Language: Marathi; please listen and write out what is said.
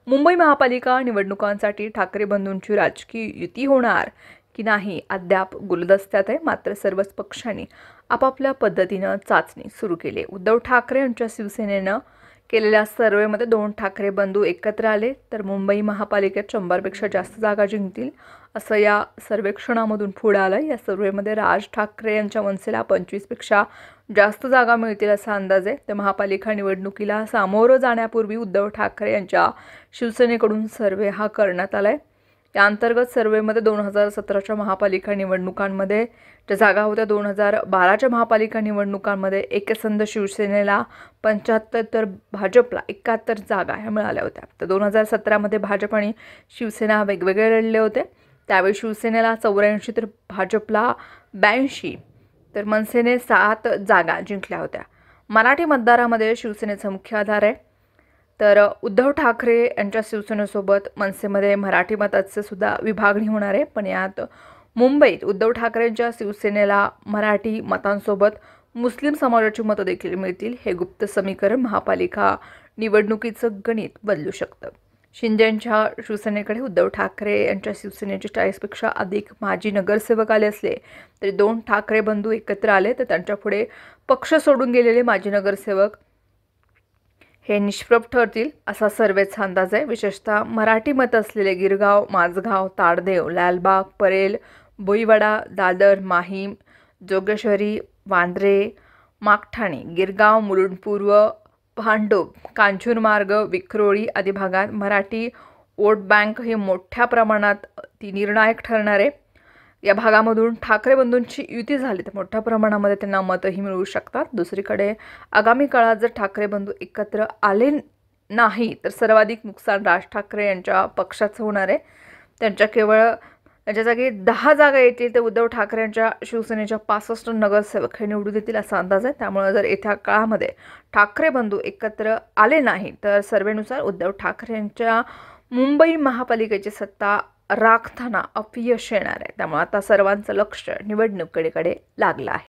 मुंबई महापालिका निवडणुकांसाठी ठाकरे बंधूंची राजकीय युती होणार की नाही अद्याप गुलदस्त्यात आहे। मात्र सर्वच पक्षांनी आपापल्या पद्धतीनं चाचणी सुरू केली आहे। उद्धव ठाकरे यांच्या शिवसेनेनं केलेल्या सर्वेमध्ये 2 ठाकरे बंधू एकत्र आले तर मुंबई महापालिकेत 100पेक्षा जास्त जागा जिंकतील असं या सर्वेक्षणामधून पुढे आलं। या सर्वेमध्ये राज ठाकरे यांच्या मनसेला 25पेक्षा जास्त जागा मिळतील असा अंदाज आहे। तर महापालिका निवडणुकीला सामोरं जाण्यापूर्वी उद्धव ठाकरे यांच्या शिवसेनेकडून सर्वे हा करण्यात आलाय। त्या अंतर्गत सर्वेमध्ये 2017च्या महापालिका निवडणुकांमध्ये ज्या जागा होत्या 2012च्या महापालिका निवडणुकांमध्ये एकसंध शिवसेनेला 75 तर भाजपला 71 जागा ह्या मिळाल्या होत्या। तर 2017मध्ये भाजप आणि शिवसेना वेगवेगळे लढले होते। त्यावेळी शिवसेनेला 84 तर भाजपला 82 तर मनसेने 7 जागा जिंकल्या होत्या। मराठी मतदारामध्ये शिवसेनेचा मुख्य आधार आहे। तर उद्धव ठाकरे यांच्या शिवसेनेसोबत मनसेमध्ये मराठी मताचे सुद्धा विभागणी होणार आहे। पण यात मुंबईत उद्धव ठाकरेंच्या शिवसेनेला मराठी मतांसोबत मुस्लिम समाजाची मतं देखील मिळतील। हे गुप्त समीकरण महापालिका निवडणुकीचं गणित बदलू शकतं। शिंदेंच्या शिवसेनेकडे उद्धव ठाकरे यांच्या शिवसेनेचे 40पेक्षा अधिक माजी नगरसेवक आले असले तरी 2 ठाकरे बंधू एकत्र आले तर त्यांच्यापुढे पक्ष सोडून गेलेले माजी नगरसेवक हे निष्प्रभ ठरतील असा सर्वेचा अंदाज आहे। विशेषतः मराठी मत असलेले गिरगाव, माझगाव, ताडदेव, लालबाग, परेल, भोईवाडा, दादर, माहीम, जोगेश्वरी, वांद्रे, मागठाणे, गिरगाव, मुलुंड पूर्व, भांडूप, कांजूरमार्ग, विक्रोळी आदी भागात मराठी वोट बँक ही मोठ्या प्रमाणात ती निर्णायक ठरणार आहे। या भागामधून ठाकरे बंधूंची युती झाली तर मोठ्या प्रमाणामध्ये त्यांना मतही मिळू शकतात। दुसरीकडे आगामी काळात जर ठाकरे बंधू एकत्र आले नाही तर सर्वाधिक नुकसान राज ठाकरे यांच्या पक्षाचं होणार आहे। त्यांच्या जागी 10 जागा येतील तर उद्धव ठाकरे यांच्या शिवसेनेच्या 65 नगरसेवक हे निवडून येतील असा अंदाज आहे। त्यामुळे जर येत्या काळामध्ये ठाकरे बंधू एकत्र आले नाही तर सर्वेनुसार उद्धव ठाकरे यांच्या मुंबई महापालिकेची सत्ता राखताना अपयश येणार आहे। त्यामुळे आता सर्वांचं लक्ष निवडणुकीकडे लागलं आहे।